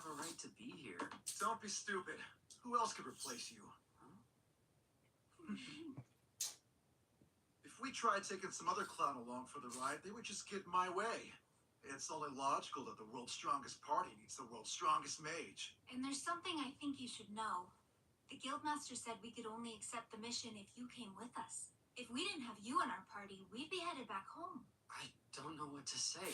have a right to be here. Don't be stupid. Who else could replace you? If we tried taking some other clown along for the ride, they would just get in my way. It's only logical that the world's strongest party needs the world's strongest mage. And there's something I think you should know. The Guildmaster said we could only accept the mission if you came with us. If we didn't have you in our party, we'd be headed back home. I don't know what to say.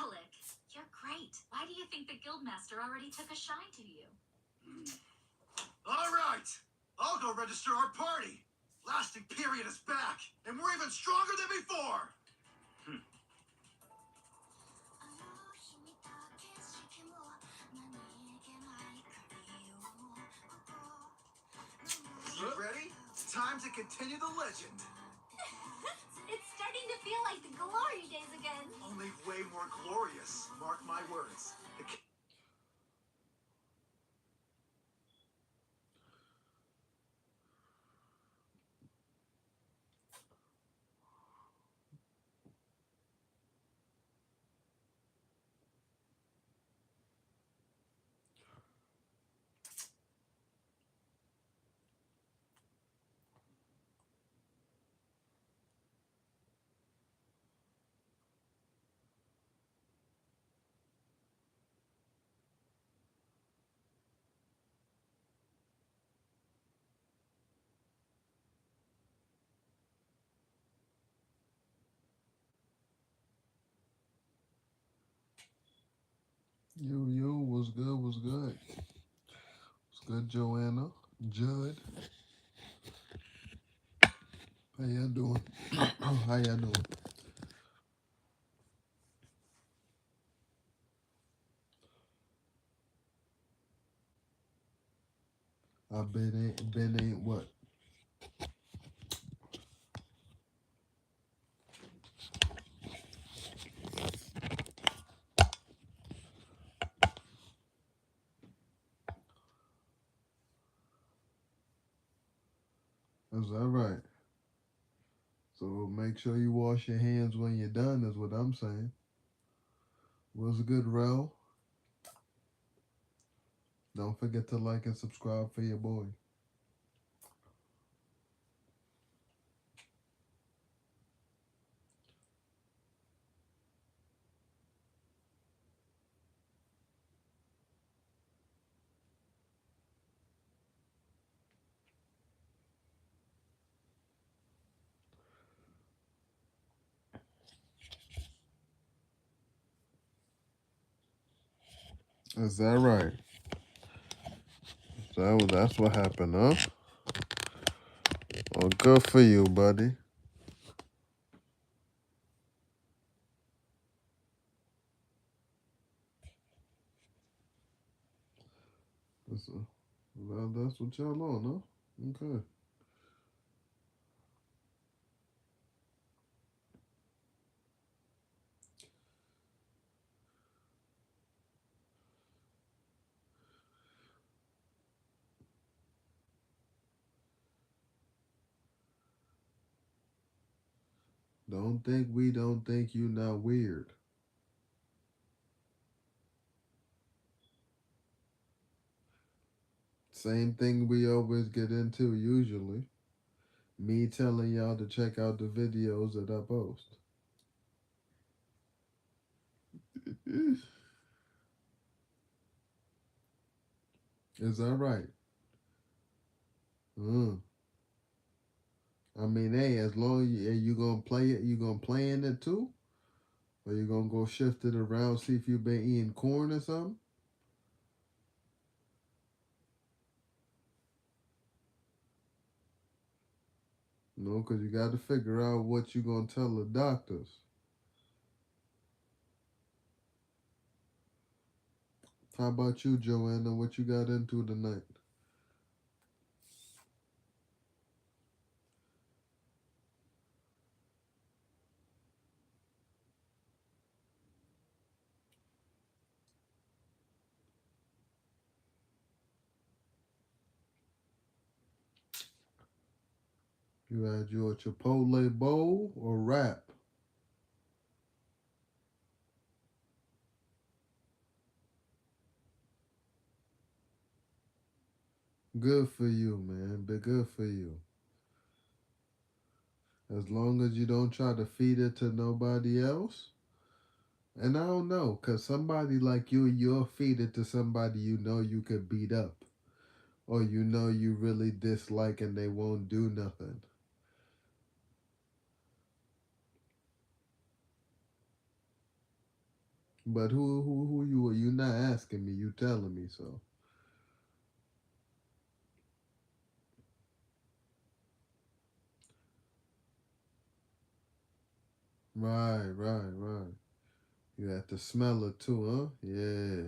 Alec, you're great. Why do you think the Guildmaster already took a shine to you? All right, I'll go register our party. Lasting period is back, and we're even stronger than before. You ready? It's time to continue the legend. It's starting to feel like the glory days again. Only way more glorious. Mark my words. Yo, what's good, what's good? What's good, Joanna? Judd? How y'all doing? How y'all doing? I Ben ain't what? Is that right? So make sure you wash your hands when you're done, is what I'm saying. What's good, Rel? Don't forget to like and subscribe for your boy. Is that right? That's what happened, huh? Well, good for you, buddy. That's what y'all on, huh? Okay. Don't think we don't think you not weird. Same thing we always get into usually. Me telling y'all to check out the videos that I post. Is that right? I mean, hey, as long as you gonna play it, you gonna play in it too? Or you gonna go shift it around, see if you been eating corn or something? No, because you got to figure out what you gonna tell the doctors. How about you, Joanna? What you got into tonight? You had your Chipotle bowl or wrap? Good for you, man. Be good for you. As long as you don't try to feed it to nobody else. And I don't know, cause somebody like you'll feed it to somebody you know you could beat up, or you know you really dislike and they won't do nothing. But who you are? You not asking me. You telling me so. Right. You have to smell it too, huh? Yeah.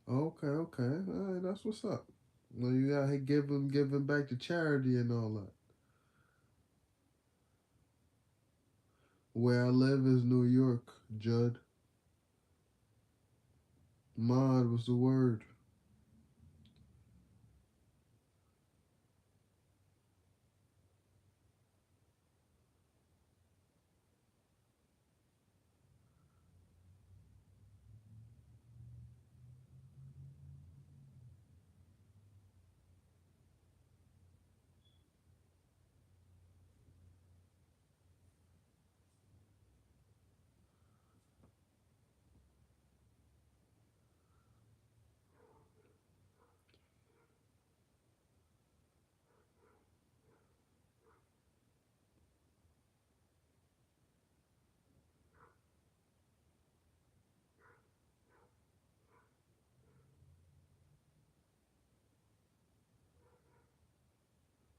Okay. All right, that's what's up. Well, you out here giving back to charity and all that. Where I live is New York, Judd. Mod was the word.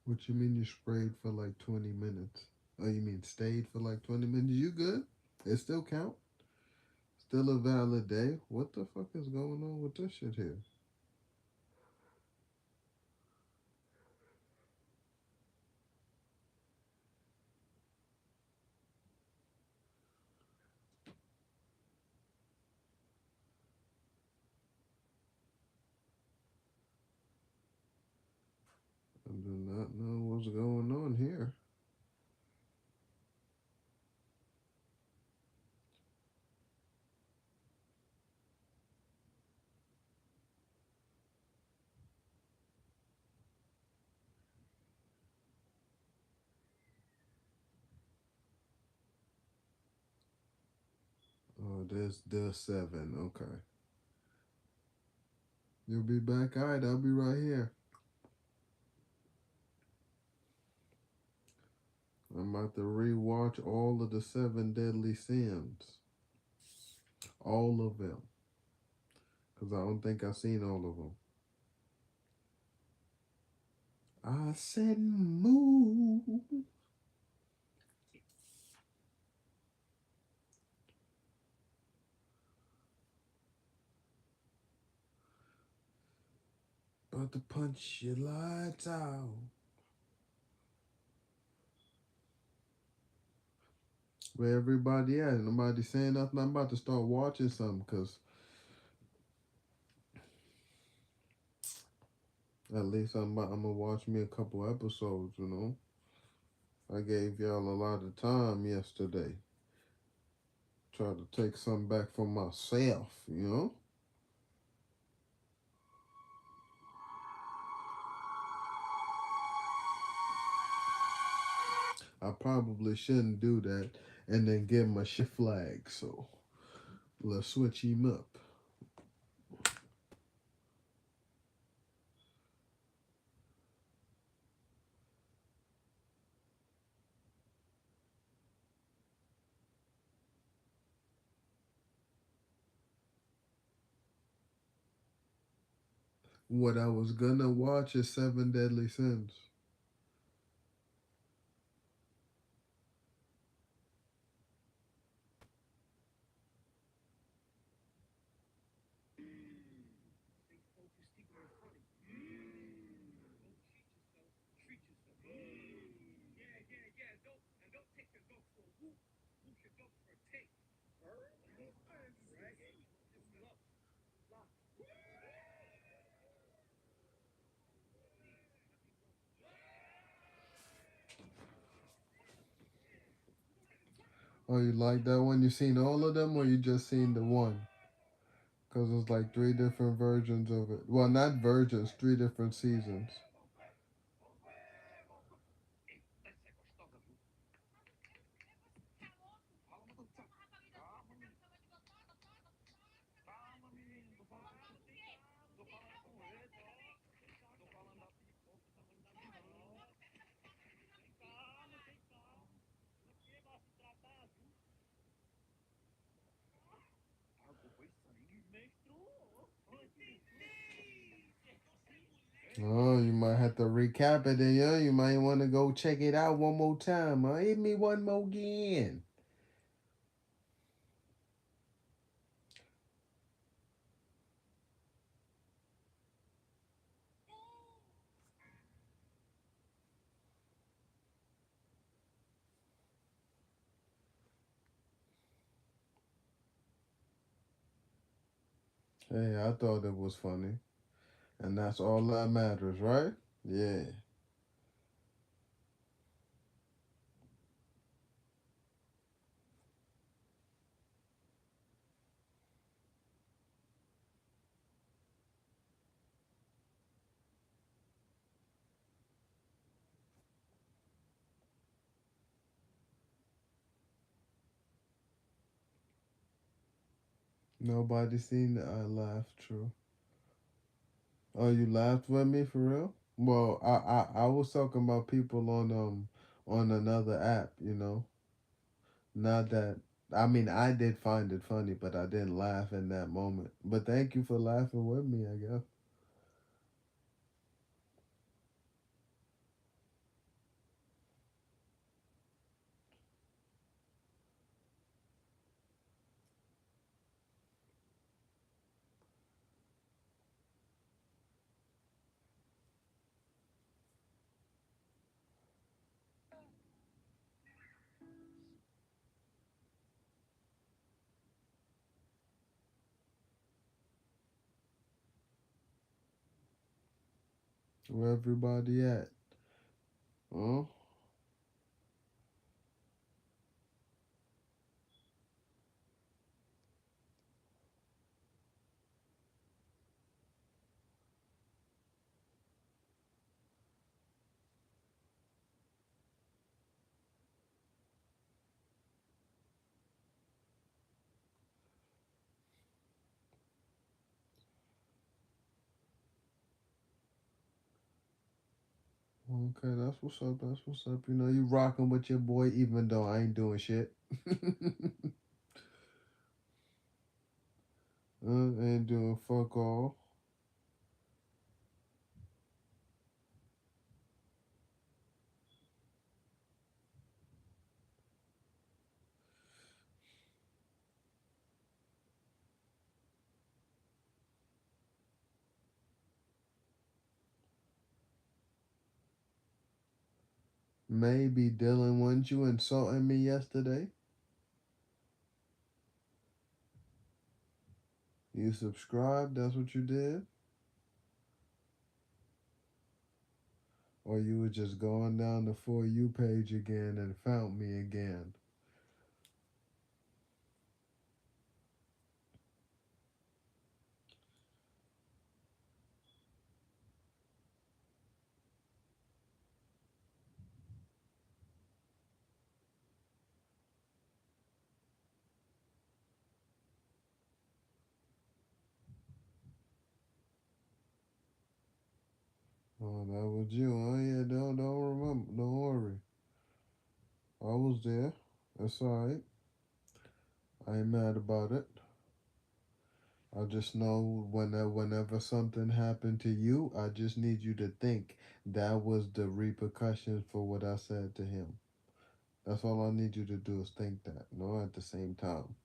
What you mean you sprayed for like 20 minutes? Oh, you mean stayed for like 20 minutes? You good? It still count? Still a valid day? What the fuck is going on with this shit here? I do not know what's going on here. Oh, there's the 7. Okay. You'll be back? All right, I'll be right here. I'm about to rewatch all of the 7 Deadly Sins. All of them. Because I don't think I've seen all of them. I said move. About to punch your lights out. Where everybody at? Nobody saying nothing. I'm about to start watching something because at least I'm gonna watch me a couple episodes. I gave y'all a lot of time yesterday. Try to take something back for myself. I probably shouldn't do that and then give him a shit flag. So let's switch him up. What I was gonna watch is 7 Deadly Sins. Oh, you like that one? You seen all of them, or you just seen the one? Because it's like three different versions of it. Well, not versions, three different seasons. Oh, you might have to recap it then, yeah. You might want to go check it out one more time. Hit me one more again. Hey, I thought it was funny. And that's all that matters, right? Yeah. Nobody seen that I laughed, true. Oh, you laughed with me for real? Well, I was talking about people on another app, you know. Not that I mean I did find it funny, but I didn't laugh in that moment. But thank you for laughing with me, I guess. Where everybody at? Huh? Okay, that's what's up. That's what's up. You know, you rocking with your boy, even though I ain't doing shit. Ain't doing fuck all. Maybe Dylan, weren't you insulting me yesterday? You subscribed? That's what you did? Or you were just going down the For You page again and found me again? Oh, that was you. Oh yeah, don't remember. Don't worry. I was there. That's alright. I ain't mad about it. I just know whenever something happened to you, I just need you to think that was the repercussions for what I said to him. That's all I need you to do is think that. No, at the same time.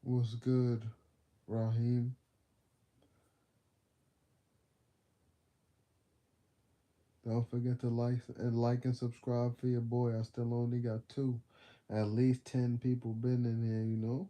What's good, Raheem? Don't forget to like and subscribe for your boy. I still only got two. At least 10 people been in here.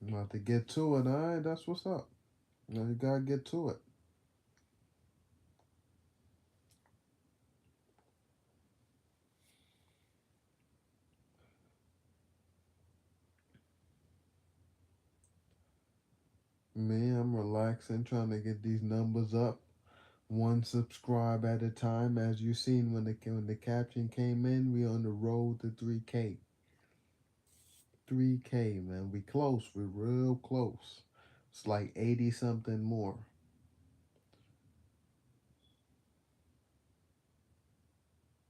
I'm about to get to it, alright? That's what's up. Now you gotta get to it. Me, I'm relaxing, trying to get these numbers up. One subscribe at a time. As you seen when the caption came in, we on the road to 3K. 3K, man. We close. We're real close. It's like 80 something more.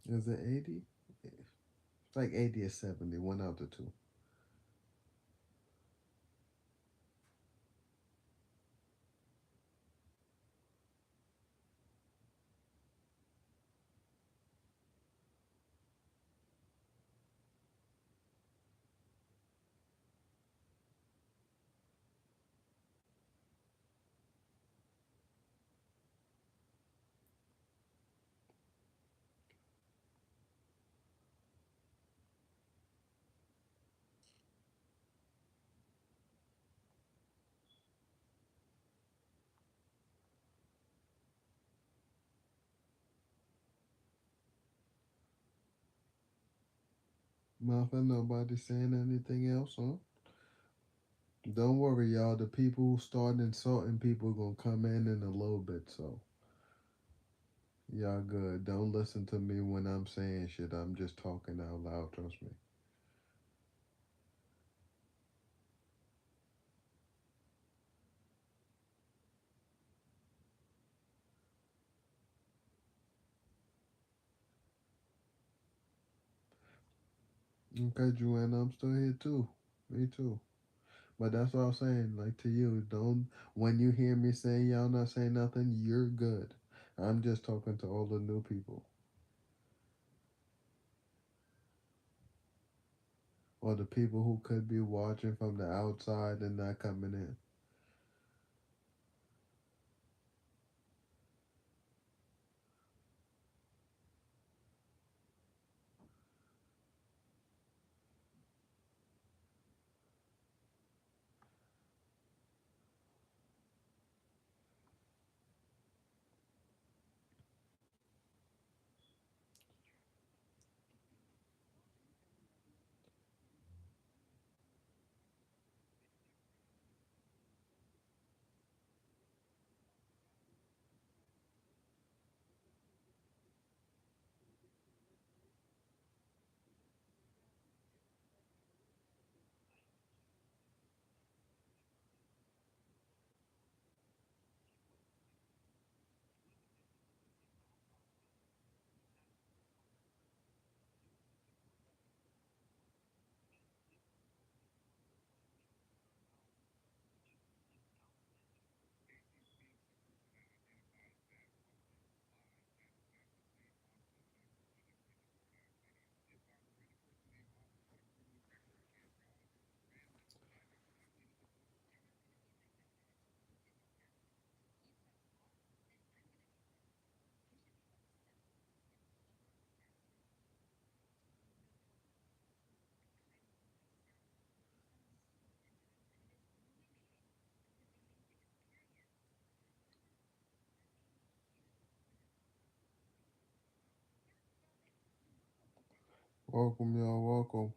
Is it 80? It's like 80 or 70. One out of two. Nothing. Nobody saying anything else, huh? Don't worry, y'all. The people who start insulting people gonna come in a little bit, so y'all good. Don't listen to me when I'm saying shit. I'm just talking out loud. Trust me. Okay, Joanna, I'm still here too. Me too. But that's what I'm saying. Like to you, don't. When you hear me saying y'all not saying nothing, you're good. I'm just talking to all the new people or the people who could be watching from the outside and not coming in. Welcome, y'all. Welcome.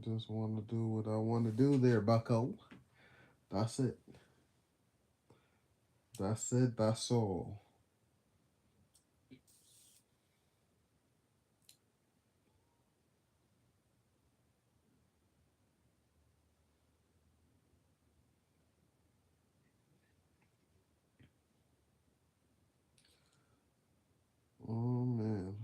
Just want to do what I want to do there, Bucko. That's it. That's it. That's all. Oh man,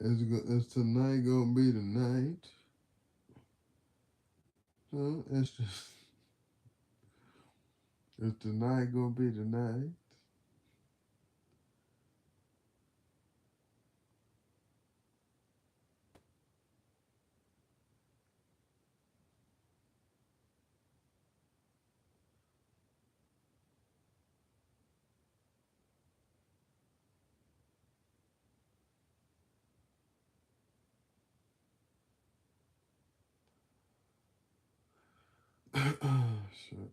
is tonight gonna be the night? Huh? It's just is tonight gonna be the night? Shit.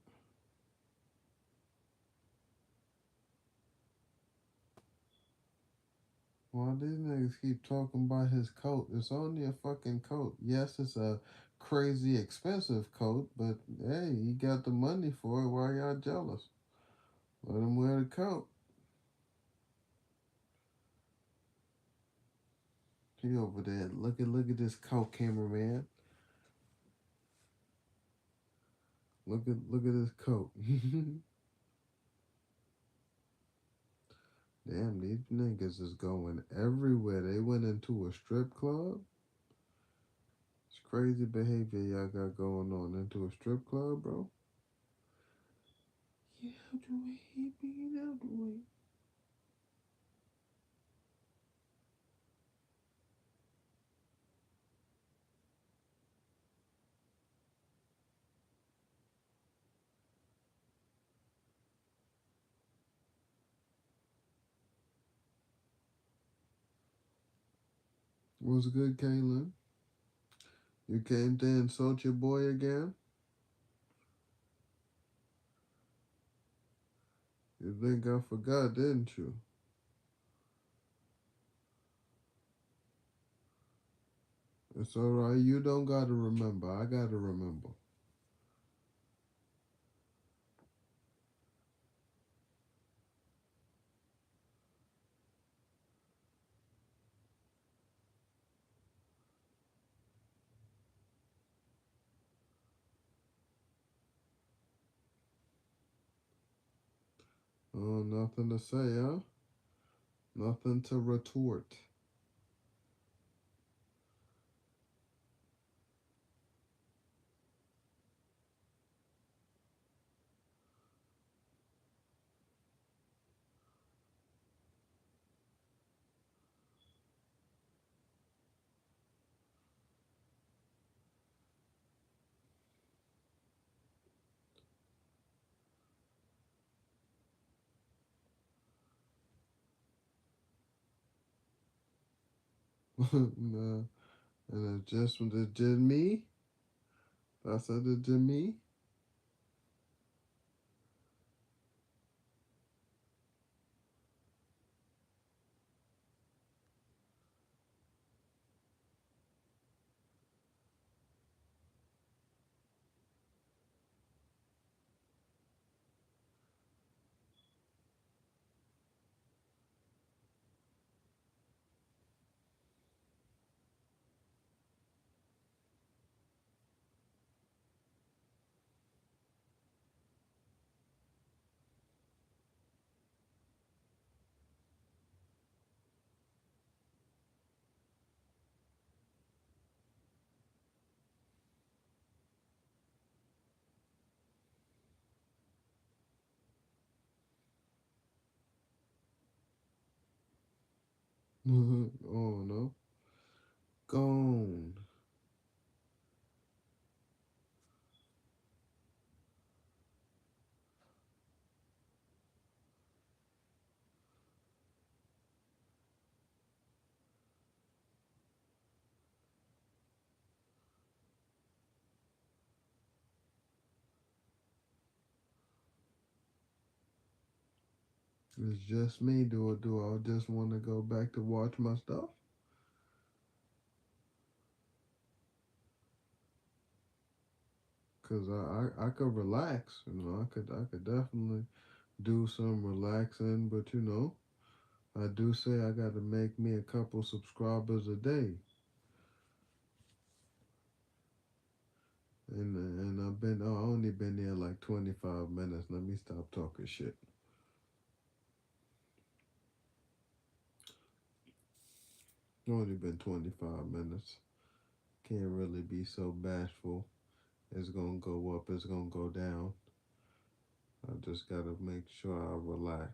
Why these niggas keep talking about his coat? It's only a fucking coat. Yes, it's a crazy expensive coat, but hey, he got the money for it. Why y'all jealous? Let him wear the coat. He over there. Look at this coat, cameraman. Look at this coat. Damn, these niggas is going everywhere. They went into a strip club. It's crazy behavior y'all got going on into a strip club, bro. Get out the way, get out the way. What's good, Kaylin? You came to insult your boy again? You think I forgot, didn't you? It's alright. You don't gotta remember. I gotta remember. Oh, nothing to say, huh? Nothing to retort. Nah. And it's just me. I said it to me. Oh no. Gone. It's just me. Do I just want to go back to watch my stuff? Cause I could relax, you know. I could definitely do some relaxing, but you know, I do say I got to make me a couple subscribers a day, and I only been there like 25 minutes. Let me stop talking shit. Only been 25 minutes. Can't really be so bashful. It's gonna go up. It's gonna go down. I just gotta make sure I relax.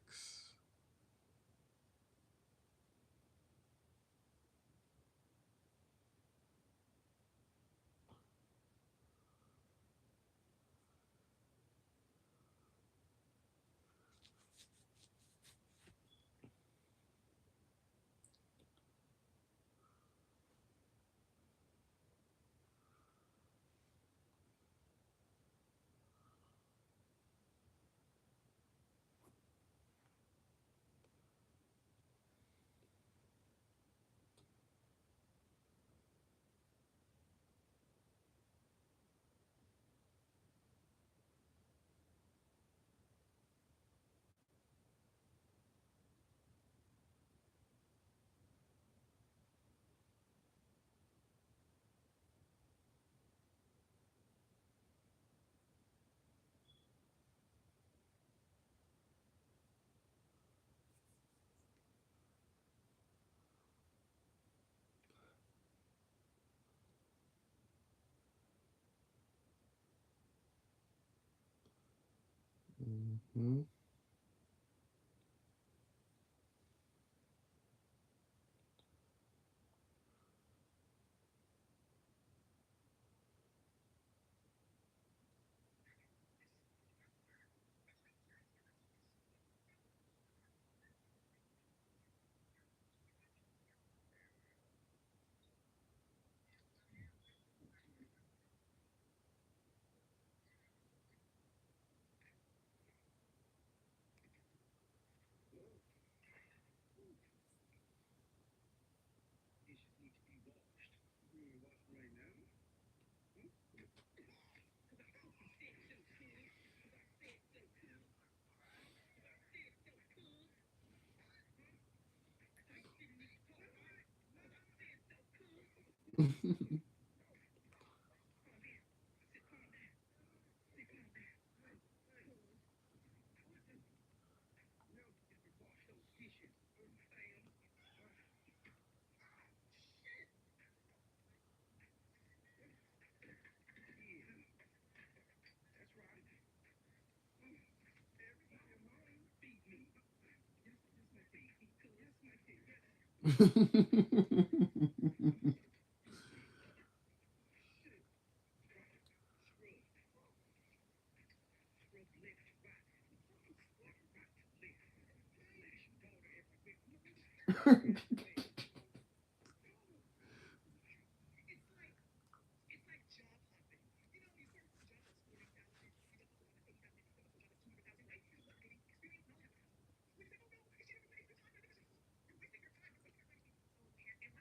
Hmm.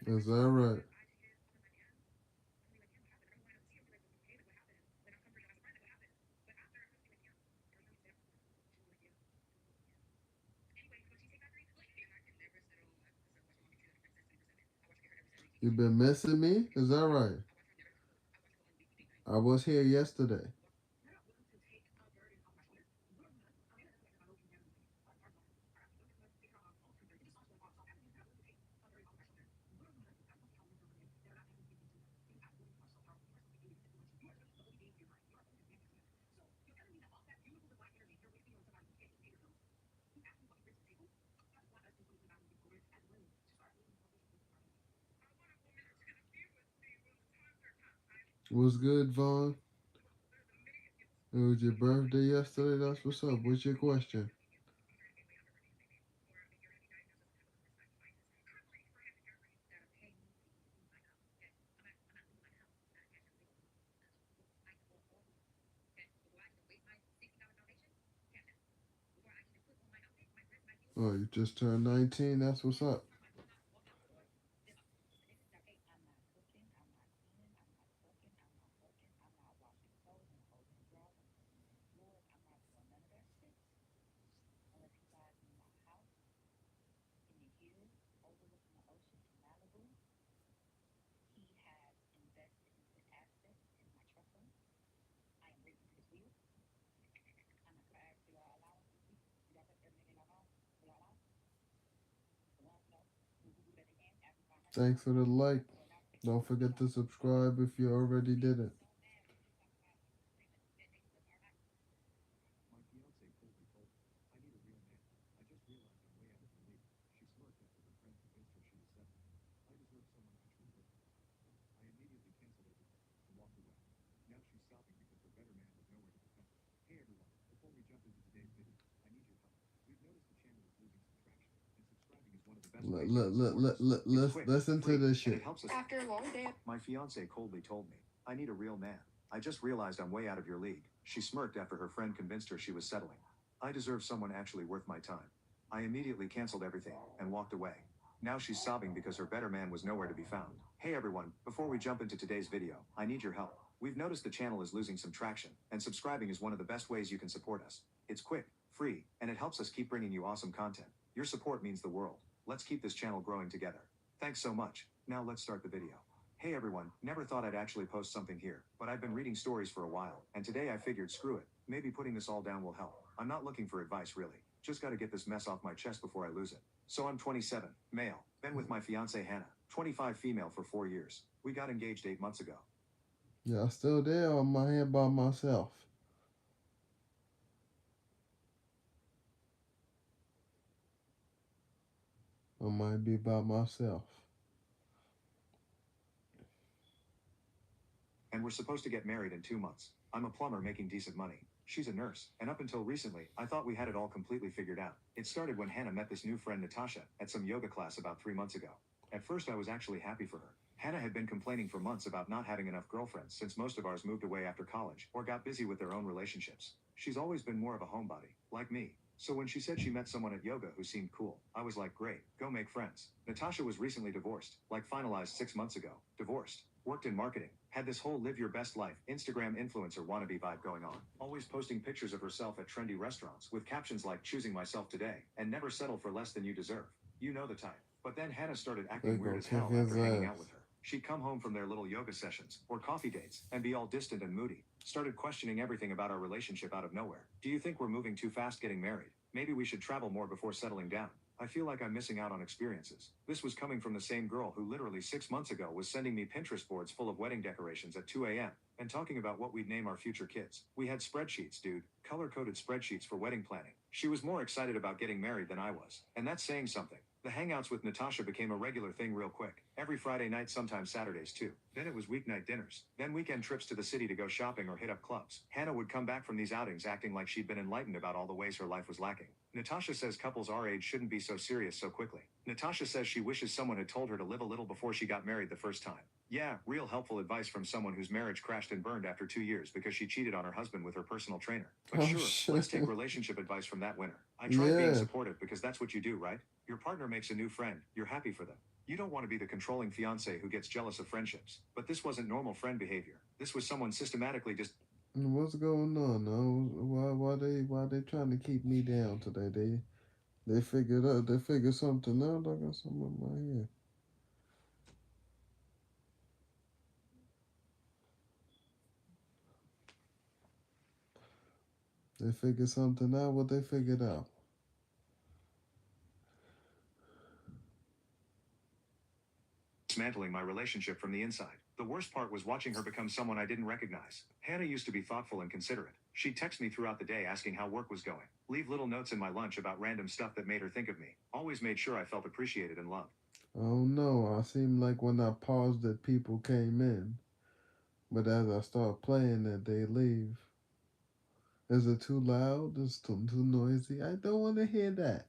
Is that right? You been missing me? Is that right? I was here yesterday. What's good, Vaughn? It was your birthday yesterday. That's what's up. What's your question? Oh, you just turned 19. That's what's up. Thanks for the like. Don't forget to subscribe if you already did it. Let's listen to this shit. After a long day, my fiance coldly told me, I need a real man. I just realized I'm way out of your league. She smirked after her friend convinced her she was settling. I deserve someone actually worth my time. I immediately canceled everything and walked away. Now she's sobbing because her better man was nowhere to be found. Hey everyone, before we jump into today's video, I need your help. We've noticed the channel is losing some traction, and subscribing is one of the best ways you can support us. It's quick, free, and it helps us keep bringing you awesome content. Your support means the world. Let's keep this channel growing together. Thanks so much. Now let's start the video. Hey everyone, never thought I'd actually post something here, but I've been reading stories for a while, and today I figured screw it, maybe putting this all down will help. I'm not looking for advice really, just gotta get this mess off my chest before I lose it. So I'm 27, male, been with my fiance Hannah, 25 female for 4 years. We got engaged 8 months ago. Yeah, I'm still there on my head by myself. I might be by myself. And we're supposed to get married in 2 months. I'm a plumber making decent money. She's a nurse, and up until recently, I thought we had it all completely figured out. It started when Hannah met this new friend Natasha at some yoga class about 3 months ago. At first I was actually happy for her. Hannah had been complaining for months about not having enough girlfriends since most of ours moved away after college or got busy with their own relationships. She's always been more of a homebody, like me. So when she said she met someone at yoga who seemed cool, I was like, great, go make friends. Natasha was recently divorced, like finalized 6 months ago. Divorced. Worked in marketing, had this whole live your best life Instagram influencer wannabe vibe going on, always posting pictures of herself at trendy restaurants with captions like choosing myself today and never settle for less than you deserve. You know the type. But then Hannah started They acting weird gonna as kick hell his after hanging ass. out with her. She'd come home from their little yoga sessions or coffee dates and be all distant and moody. Started questioning everything about our relationship out of nowhere. Do you think we're moving too fast getting married? Maybe we should travel more before settling down. I feel like I'm missing out on experiences. This was coming from the same girl who literally 6 months ago was sending me Pinterest boards full of wedding decorations at 2 a.m. and talking about what we'd name our future kids. We had spreadsheets, dude, color-coded spreadsheets for wedding planning. She was more excited about getting married than I was, and that's saying something. The hangouts with Natasha became a regular thing real quick. Every Friday night, sometimes Saturdays too. Then it was weeknight dinners. Then weekend trips to the city to go shopping or hit up clubs. Hannah would come back from these outings acting like she'd been enlightened about all the ways her life was lacking. Natasha says couples our age shouldn't be so serious so quickly. Natasha says she wishes someone had told her to live a little before she got married the first time. Yeah, real helpful advice from someone whose marriage crashed and burned after 2 years because she cheated on her husband with her personal trainer. But Oh sure, shit. let's take relationship advice from that winner. I tried being Yeah. supportive because that's what you do, right? Your partner makes a new friend, you're happy for them. You don't want to be the controlling fiance who gets jealous of friendships. But this wasn't normal friend behavior. This was someone systematically just What's going on now? Why they trying to keep me down today? They figured something out. I got something in my head. They figured something out. What they figured out? dismantling my relationship from the inside. The worst part was watching her become someone I didn't recognize. Hannah used to be thoughtful and considerate. She'd text me throughout the day asking how work was going, leave little notes in my lunch about random stuff that made her think of me. Always made sure I felt appreciated and loved. I don't know. I seem like when I paused it, people came in. But as I start playing it, they leave. Is it too loud? Is it too noisy? I don't want to hear that.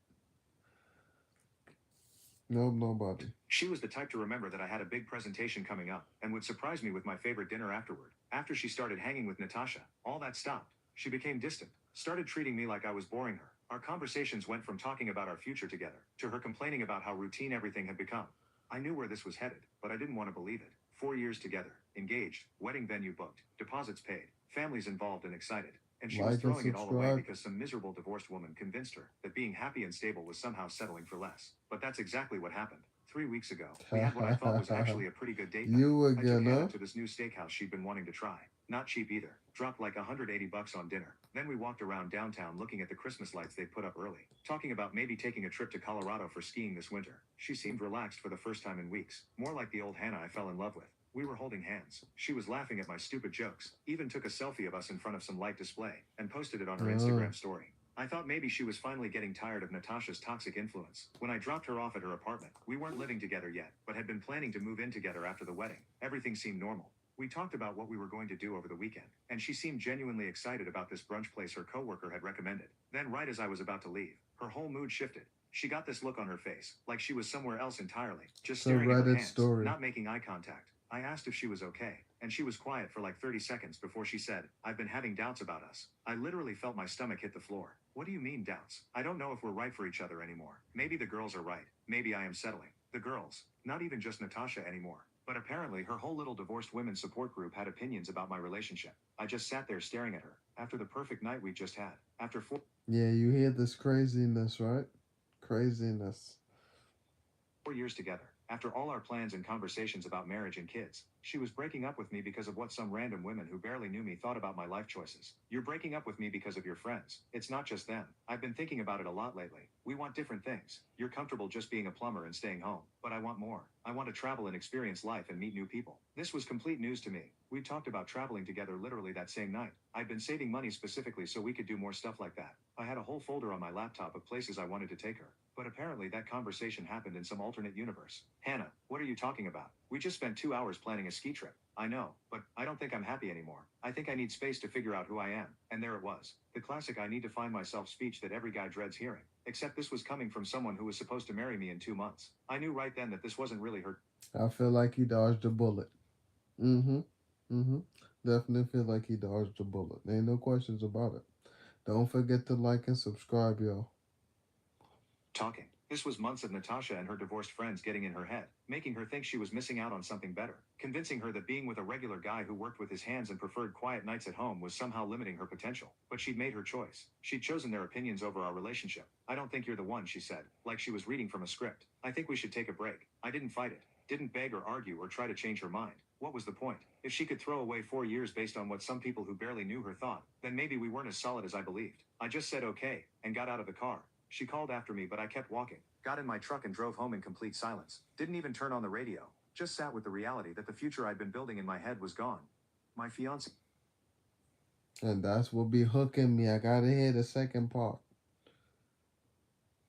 Nope, nobody. She was the type to remember that I had a big presentation coming up and would surprise me with my favorite dinner afterward. After she started hanging with Natasha, all that stopped. She became distant, started treating me like I was boring her. Our conversations went from talking about our future together to her complaining about how routine everything had become. I knew where this was headed, but I didn't want to believe it. 4 years together, engaged, wedding venue booked, deposits paid, families involved and excited. And she was Like and throwing it all away subscribe. because some miserable divorced woman convinced her that being happy and stable was somehow settling for less. But that's exactly what happened. 3 weeks ago, we had what I thought was actually a pretty good date night. You I took again, Hannah huh? to this new steakhouse she'd been wanting to try. Not cheap either. Dropped like $180 on dinner. Then we walked around downtown looking at the Christmas lights they put up early. Talking about maybe taking a trip to Colorado for skiing this winter. She seemed relaxed for the first time in weeks. More like the old Hannah I fell in love with. We were holding hands. She was laughing at my stupid jokes. Even took a selfie of us in front of some light display and posted it on her Instagram story. I thought maybe she was finally getting tired of Natasha's toxic influence. When I dropped her off at her apartment, we weren't living together yet, but had been planning to move in together after the wedding. Everything seemed normal. We talked about what we were going to do over the weekend, and she seemed genuinely excited about this brunch place her coworker had recommended. Then right as I was about to leave, her whole mood shifted. She got this look on her face, like she was somewhere else entirely, just So staring at her Reddit hands, story. not making eye contact. I asked if she was okay, and she was quiet for like 30 seconds before she said, "I've been having doubts about us." I literally felt my stomach hit the floor. What do you mean doubts? I don't know if we're right for each other anymore. Maybe the girls are right. Maybe I am settling. The girls. Not even just Natasha anymore. But apparently her whole little divorced women's support group had opinions about my relationship. I just sat there staring at her. After the perfect night we just had. After Yeah, you hear this craziness, right? Craziness. 4 years together. After all our plans and conversations about marriage and kids, she was breaking up with me because of what some random women who barely knew me thought about my life choices. You're breaking up with me because of your friends. It's not just them. I've been thinking about it a lot lately. We want different things. You're comfortable just being a plumber and staying home. But I want more. I want to travel and experience life and meet new people. This was complete news to me. We talked about traveling together literally that same night. I'd been saving money specifically so we could do more stuff like that. I had a whole folder on my laptop of places I wanted to take her. But apparently that conversation happened in some alternate universe. Hannah, what are you talking about? We just spent 2 hours planning a ski trip. I know, but I don't think I'm happy anymore. I think I need space to figure out who I am. And there it was. The classic I need to find myself speech that every guy dreads hearing. Except this was coming from someone who was supposed to marry me in 2 months. I knew right then that this wasn't really her. I feel like he dodged a bullet. Definitely feel like he dodged a bullet. Ain't no questions about it. Don't forget to like and subscribe, y'all. Talking. This was months of Natasha and her divorced friends getting in her head, making her think she was missing out on something better, convincing her that being with a regular guy who worked with his hands and preferred quiet nights at home was somehow limiting her potential. But she'd made her choice. She'd chosen their opinions over our relationship. "I don't think you're the one," she said, like she was reading from a script. "I think we should take a break." I didn't fight it. Didn't beg or argue or try to change her mind. What was the point? If she could throw away 4 years based on what some people who barely knew her thought, then maybe we weren't as solid as I believed. I just said okay, and got out of the car. She called after me, but I kept walking. Got in my truck and drove home in complete silence. Didn't even turn on the radio. Just sat with the reality that the future I'd been building in my head was gone. My fiance. And that's what be hooking me. I gotta hear the second part.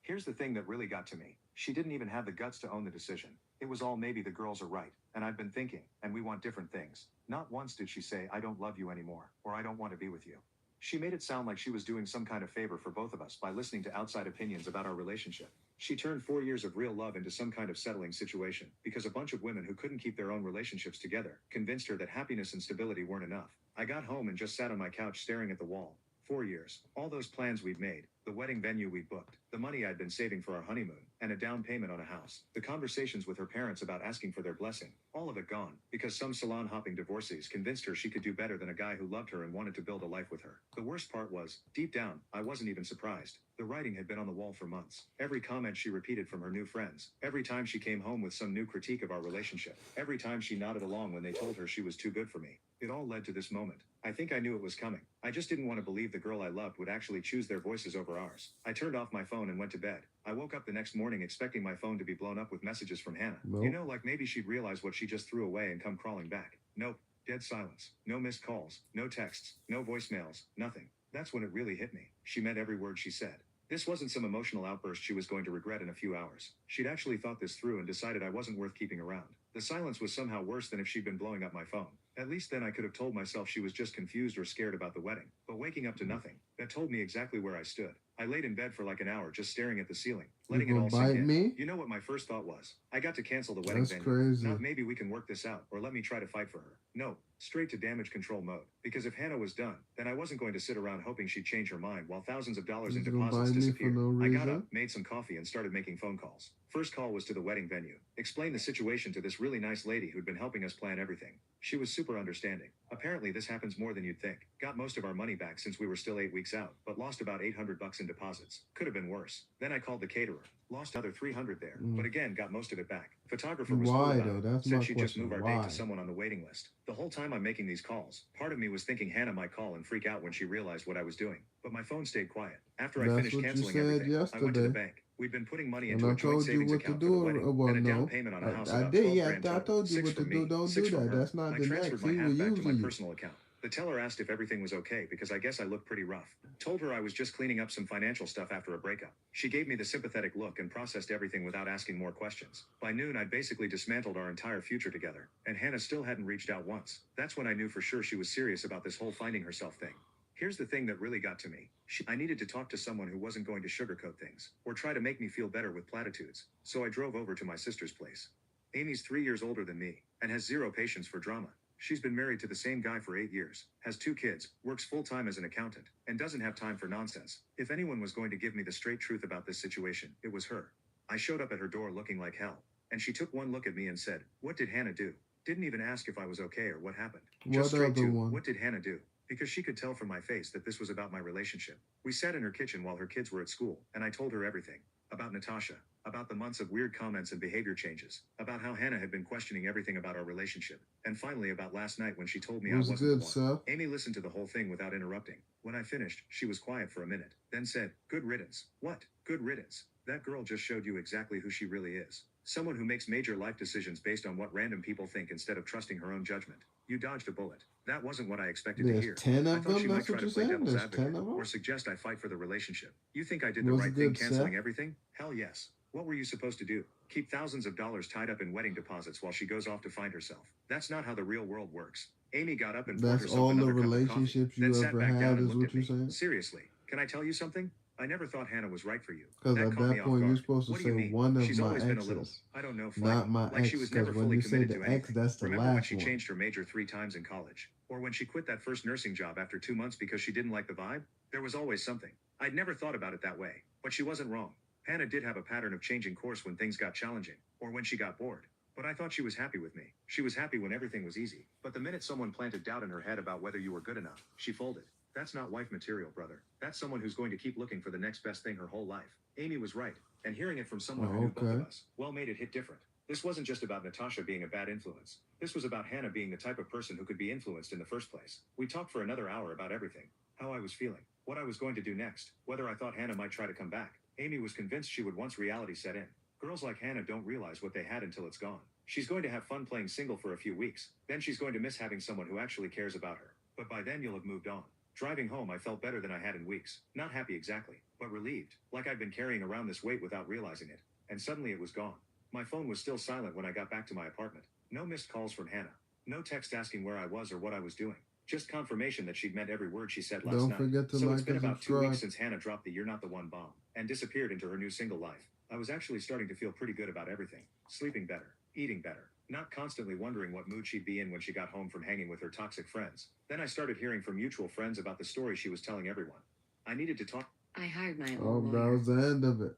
Here's the thing that really got to me. She didn't even have the guts to own the decision. It was all maybe the girls are right, and I've been thinking, and we want different things. Not once did she say, "I don't love you anymore," or "I don't want to be with you." She made it sound like she was doing some kind of favor for both of us by listening to outside opinions about our relationship. She turned 4 years of real love into some kind of settling situation because a bunch of women who couldn't keep their own relationships together convinced her that happiness and stability weren't enough. I got home and just sat on my couch staring at the wall. 4 years. All those plans we'd made, the wedding venue we booked, the money I'd been saving for our honeymoon, and a down payment on a house, the conversations with her parents about asking for their blessing, all of it gone, because some salon-hopping divorcees convinced her she could do better than a guy who loved her and wanted to build a life with her. The worst part was, deep down, I wasn't even surprised. The writing had been on the wall for months. Every comment she repeated from her new friends, every time she came home with some new critique of our relationship, every time she nodded along when they told her she was too good for me. It all led to this moment. I think I knew it was coming. I just didn't want to believe the girl I loved would actually choose their voices over ours. I turned off my phone and went to bed. I woke up the next morning expecting my phone to be blown up with messages from Hannah. Nope. You know, like maybe she'd realize what she just threw away and come crawling back. Nope. Dead silence. No missed calls. No texts. No voicemails. Nothing. That's when it really hit me. She meant every word she said. This wasn't some emotional outburst she was going to regret in a few hours. She'd actually thought this through and decided I wasn't worth keeping around. The silence was somehow worse than if she'd been blowing up my phone. At least then I could have told myself she was just confused or scared about the wedding. But waking up to nothing, that told me exactly where I stood. I laid in bed for like an hour just staring at the ceiling, letting You it gonna all sink bite in. me? You know what my first thought was? I got to cancel the wedding That's venue. crazy. Not maybe we can work this out, or let me try to fight for her. No, straight to damage control mode. Because if Hannah was done, then I wasn't going to sit around hoping she'd change her mind while thousands of dollars in You gonna deposits bite me for disappeared. no I got reason? up, made some coffee, and started making phone calls. First call was to the wedding venue. Explained the situation to this really nice lady who'd been helping us plan everything. She was super understanding. Apparently this happens more than you'd think. Got most of our money back since we were still 8 weeks out, but lost about $800 in deposits. Could have been worse. Then I called the caterer. Lost another 300 there, Mm. but again got most of it back. Photographer was Why cool about though? it. That's Said my she'd just question. move our Why? date to someone on the waiting list. The whole time I'm making these calls, part of me was thinking Hannah might call and freak out when she realized what I was doing. But my phone stayed quiet. After I That's finished what you canceling said everything, I went to the yesterday. bank. We'd been putting money And into I a joint told you savings what to account for the do. wedding, Well, and a down no, payment on a house I about did. 12 Yeah, grand I total. told you 6 what to from do. me, Don't 6 do from that. her. That's not I the transferred next. my He half was back to my using you. personal account. The teller asked if everything was okay because I guess I looked pretty rough. Told her I was just cleaning up some financial stuff after a breakup. She gave me the sympathetic look and processed everything without asking more questions. By noon, I'd basically dismantled our entire future together, and Hannah still hadn't reached out once. That's when I knew for sure she was serious about this whole finding herself thing. Here's the thing that really got to me. I needed to talk to someone who wasn't going to sugarcoat things, or try to make me feel better with platitudes. So I drove over to my sister's place. Amy's 3 years older than me, and has zero patience for drama. She's been married to the same guy for 8 years, has 2 kids, works full-time as an accountant, and doesn't have time for nonsense. If anyone was going to give me the straight truth about this situation, it was her. I showed up at her door looking like hell, and she took one look at me and said, "What did Hannah do?" Didn't even ask if I was okay or what happened. Just What straight other to, one? "What did Hannah do?" Because she could tell from my face that this was about my relationship. We sat in her kitchen while her kids were at school, and I told her everything. About Natasha, about the months of weird comments and behavior changes, about how Hannah had been questioning everything about our relationship, and finally about last night when she told me I Was wasn't good, the one. sir. Amy listened to the whole thing without interrupting. When I finished, she was quiet for a minute, then said, "Good riddance." What? Good riddance? That girl just showed you exactly who she really is. Someone who makes major life decisions based on what random people think instead of trusting her own judgment. You dodged a bullet. That wasn't what I expected to There's hear. 10 I of thought them. she might That's try what to you're play saying. devil's There's advocate, 10 of them. or suggest I fight for the relationship. You think I did the Was right thing good, canceling Seth. everything? Hell yes. What were you supposed to do? Keep thousands of dollars tied up in wedding deposits while she goes off to find herself? That's not how the real world works. Amy got up and poured That's herself all the another cup of coffee, relationships then you sat ever back down had, and is looked what at you're me. saying? Seriously, can I tell you something? I never thought Hannah was right for you. Because That at caught me that off point, you're guard. supposed to What do say you mean? one of She's my always been a little, exes, I don't know, not flighty. my Like she ex. was never Because when fully you say committed the to ex, anything. that's the Remember when last she one. changed her major 3 times in college? Or when she quit that first nursing job after 2 months because she didn't like the vibe? There was always something. I'd never thought about it that way, but she wasn't wrong. Hannah did have a pattern of changing course when things got challenging, or when she got bored. But I thought she was happy with me. She was happy when everything was easy. But the minute someone planted doubt in her head about whether you were good enough, she folded. That's not wife material, brother. That's someone who's going to keep looking for the next best thing her whole life. Amy was right, and hearing it from someone who knew both of Okay. us, well, made it hit different. This wasn't just about Natasha being a bad influence. This was about Hannah being the type of person who could be influenced in the first place. We talked for another hour about everything. How I was feeling, what I was going to do next, whether I thought Hannah might try to come back. Amy was convinced she would once reality set in. Girls like Hannah don't realize what they had until it's gone. She's going to have fun playing single for a few weeks, then she's going to miss having someone who actually cares about her. But by then you'll have moved on. Driving home, I felt better than I had in weeks. Not happy exactly, but relieved, like I'd been carrying around this weight without realizing it. And suddenly it was gone. My phone was still silent when I got back to my apartment. No missed calls from Hannah. No text asking where I was or what I was doing. Just confirmation that she'd meant every word she said last Don't night. forget to So it's like been and about 2 subscribe. weeks since Hannah dropped the "You're not the one" bomb and disappeared into her new single life. I was actually starting to feel pretty good about everything. Sleeping better, eating better, not constantly wondering what mood she'd be in when she got home from hanging with her toxic friends. Then I started hearing from mutual friends about the story she was telling everyone. I needed to talk. I hired my Oh, own that lawyer. was the end of it.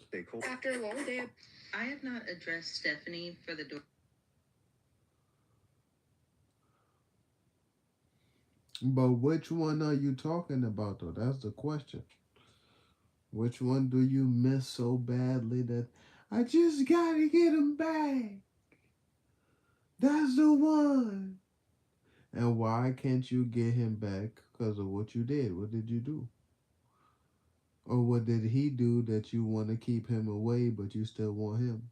Stay cool. After a long day, I have not addressed Stephanie for the door. But which one are you talking about, though? That's the question. Which one do you miss so badly that I just gotta get him back? That's the one. And why can't you get him back? Because of what you did. What did you do? Or what did he do that you want to keep him away, but you still want him?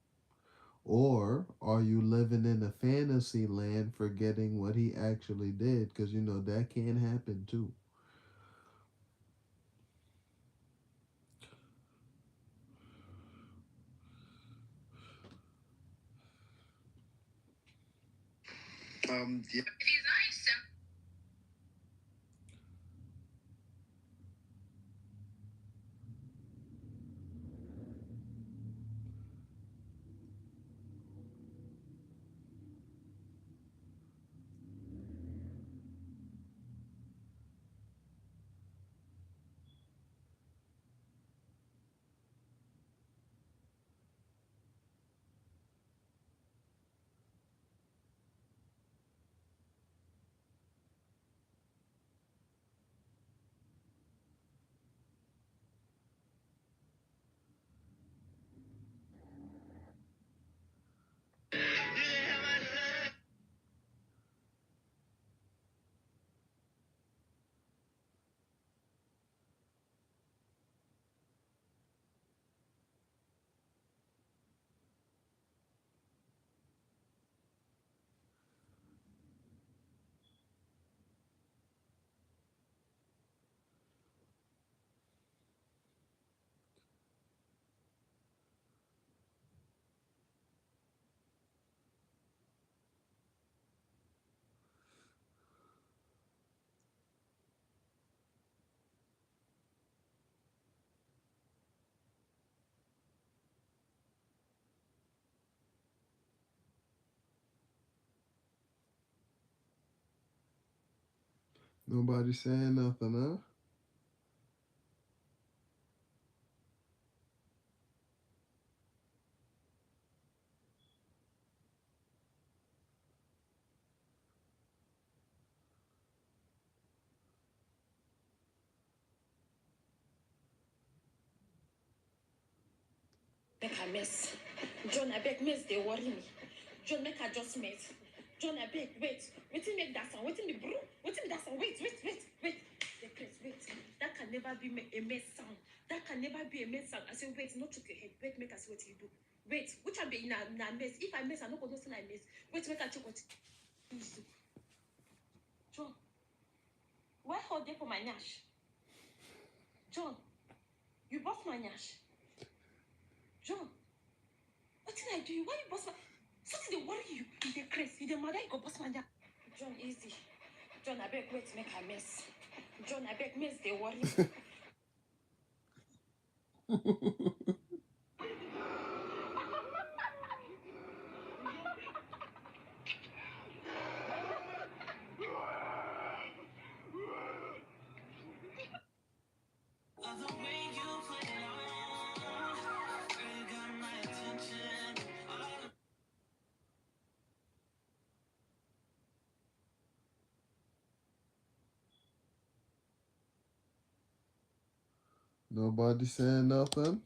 Or are you living in a fantasy land forgetting what he actually did? Because you know that can happen too. Yeah. Nobody saying nothing, huh? Make a mess. John, I beg, mess, they worry me. John, make adjustment. John, I beg, wait. Waiting make that sound. Waiting me bro. Waiting me that sound. Wait. The place, wait. That can never be a mess sound. That can never be a mess sound. I say, wait, not choke your head. Wait, make us what you do. Wait, which I be in a mess. If I mess, I'm not going to say I mess. Wait, make I check what you do. John, why hold there for my nash? John, you bust my nash. John, what did I do? Why you bust my... Something they worry you. If they crazy, the mother you go bust my nash. John, easy. John, I beg, wait, make a mess. John, I beg, mess, they worry me. Nobody saying nothing?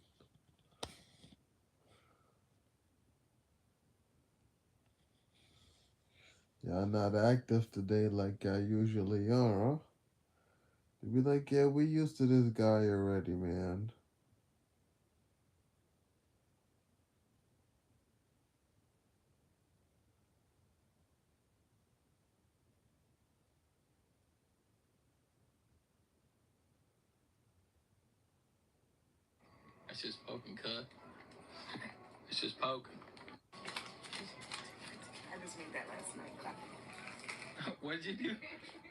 Y'all not active today like y'all usually are, huh? They be like, yeah, we used to this guy already, man. That's just poking, cuz. It's just poking. I just made that last night. What did you do?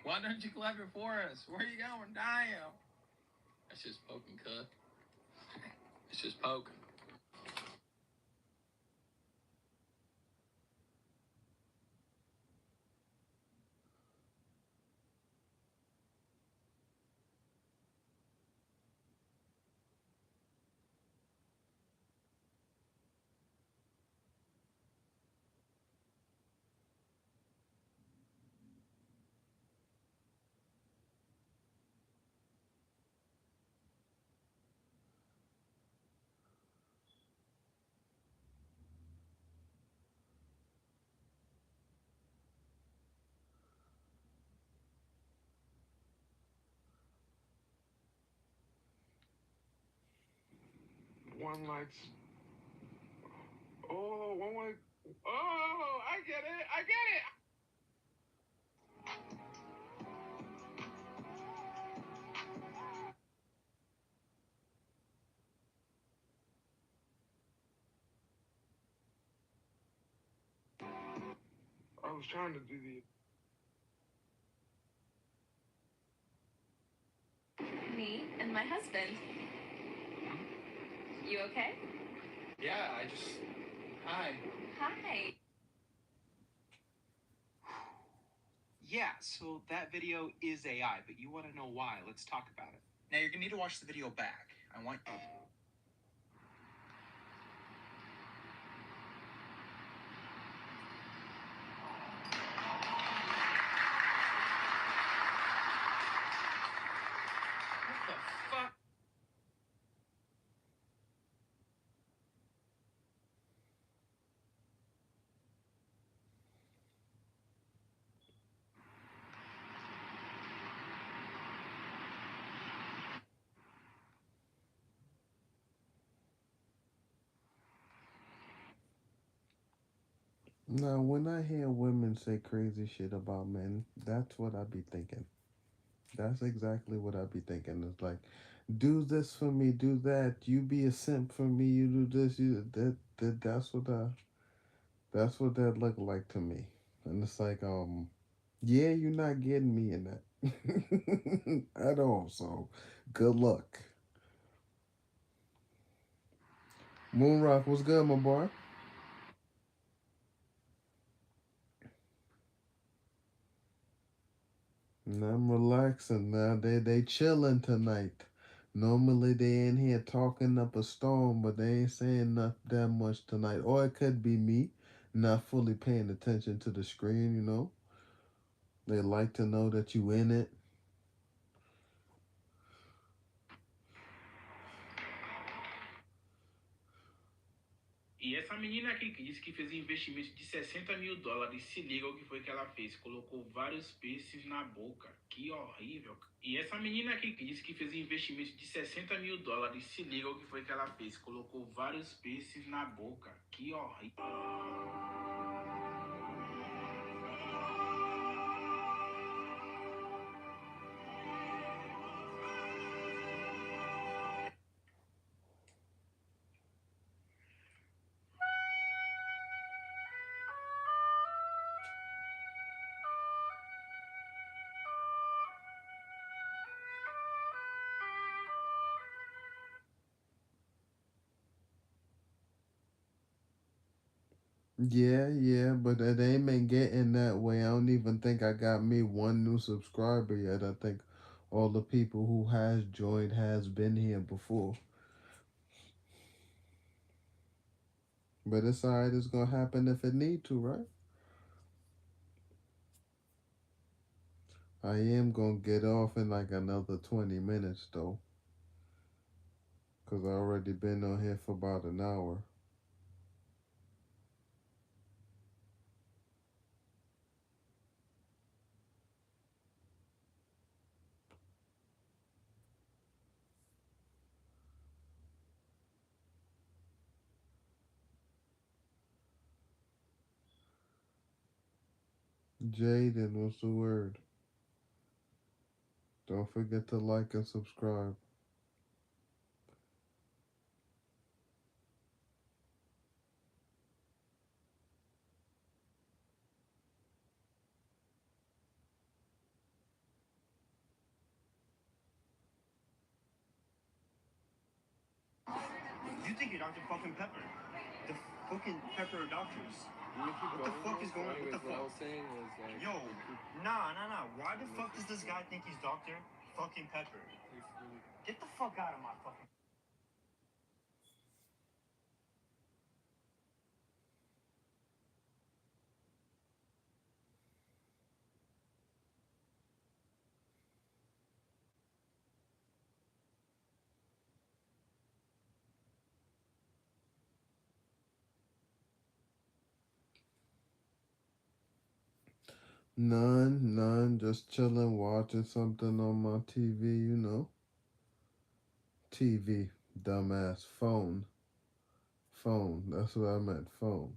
Why don't you clap it for us? Where you going? Damn. That's just poking, cuz. It's just poking. One likes. Oh, one like. Oh, I get it. I was trying to do the. Me and my husband. You okay? Yeah, I just... Hi. Hi. Yeah, so that video is AI, but you want to know why. Let's talk about it. Now, you're going to need to watch the video back. I want... What the fuck? Now, when I hear women say crazy shit about men, that's what I be thinking. That's exactly what I be thinking. It's like, do this for me, do that. You be a simp for me. You do this. You that. That's what that look like to me. And it's like, yeah, you're not getting me in that at all. So, good luck. Moonrock, what's good, my boy? And I'm relaxed. relaxing now. They chilling tonight. Normally they in here talking up a storm, but they ain't saying not that much tonight. Or it could be me not fully paying attention to the screen, you know. They like to know that you in it. E essa menina aqui que disse que fez um investimento de $60.000, se liga o que foi que ela fez. Colocou vários piercings na boca. Que horrível. E essa menina aqui que disse que fez um investimento de $60.000, se liga o que foi que ela fez. Colocou vários piercings na boca. Que horrível. Yeah, but it ain't been getting that way. I don't even think I got me one new subscriber yet. I think all the people who has joined has been here before. But it's alright, it's gonna happen if it need to, right? I am gonna get off in like another 20 minutes though. Cause I already been on here for about an hour. Jaden, what's the word? Don't forget to like and subscribe. You think you're Dr. fucking Pepper. The fucking Pepper doctors. What the fuck is going on? What the fuck? Yo, nah. Why the fuck does this guy think he's Dr. fucking Pepper? Get the fuck out of my fucking... None. Just chilling, watching something on my TV, you know. TV, dumbass. Phone. That's what I meant. Phone.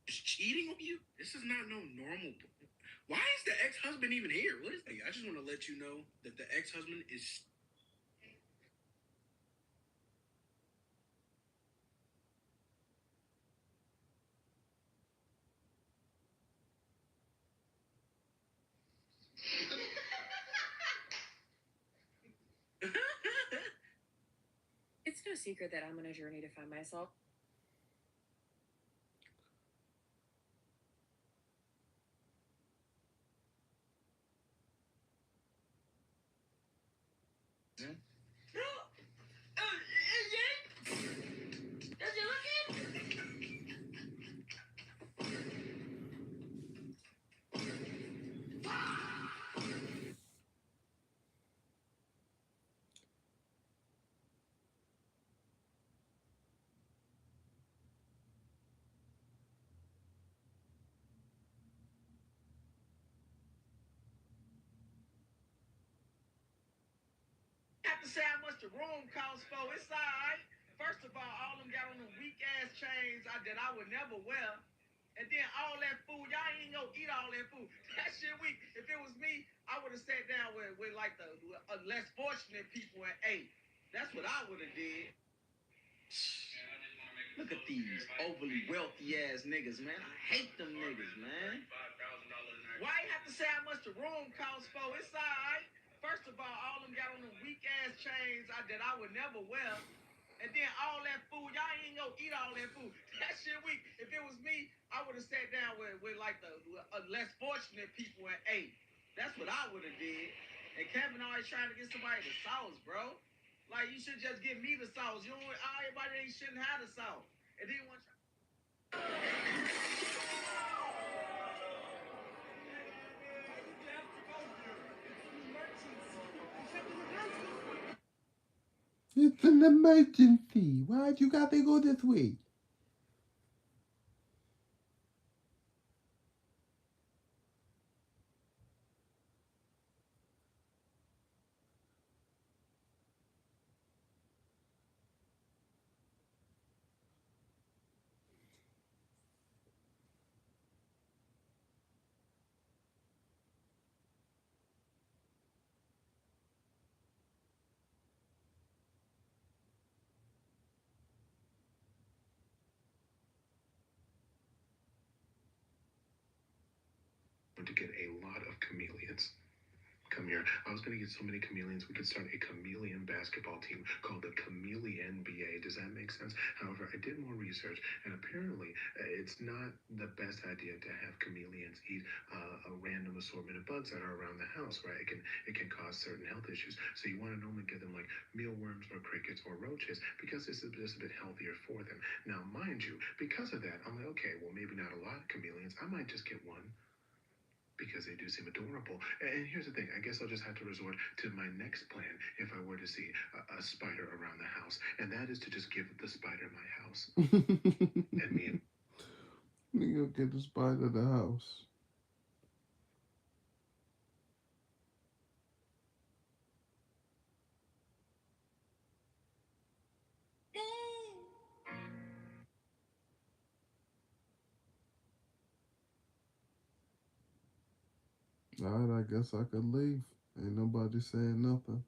Is cheating on you? This is not no normal. Why is the ex-husband even here? What is that? I just want to let you know that the ex-husband is... It's no secret that I'm on a journey to find myself. Have to say how much the room costs for. It's alright. First of all them got on them weak ass chains that I would never wear. And then all that food, y'all ain't gonna eat all that food. That shit weak. If it was me, I would have sat down with like the less fortunate people and ate. That's what I would have did. Look at these overly wealthy ass niggas, man. I hate them niggas, man. Why you have to say how much the room costs for? It's alright. First of all them got on them weak ass chains that I would never wear. And then all that food, y'all ain't gonna eat all that food. That shit weak. If it was me, I would have sat down with like the less fortunate people and ate. That's what I would have did. And Kevin always trying to get somebody the sauce, bro. Like, you should just give me the sauce. You don't, everybody ain't shouldn't have the sauce. And then once It's an emergency. Why'd you gotta go this way? To get a lot of chameleons. Come here. I was going to get so many chameleons, we could start a chameleon basketball team called the Chameleon NBA. Does that make sense? However, I did more research, and apparently it's not the best idea to have chameleons eat a random assortment of bugs that are around the house, right? It can cause certain health issues. So you want to normally give them like mealworms or crickets or roaches because this is just a bit healthier for them. Now, mind you, because of that, I'm like, okay, well, maybe not a lot of chameleons. I might just get one, because they do seem adorable. And here's the thing, I guess I'll just have to resort to my next plan if I were to see a spider around the house, and that is to just give the spider my house. And me and We go get the spider the house. Alright, I guess I could leave. Ain't nobody saying nothing.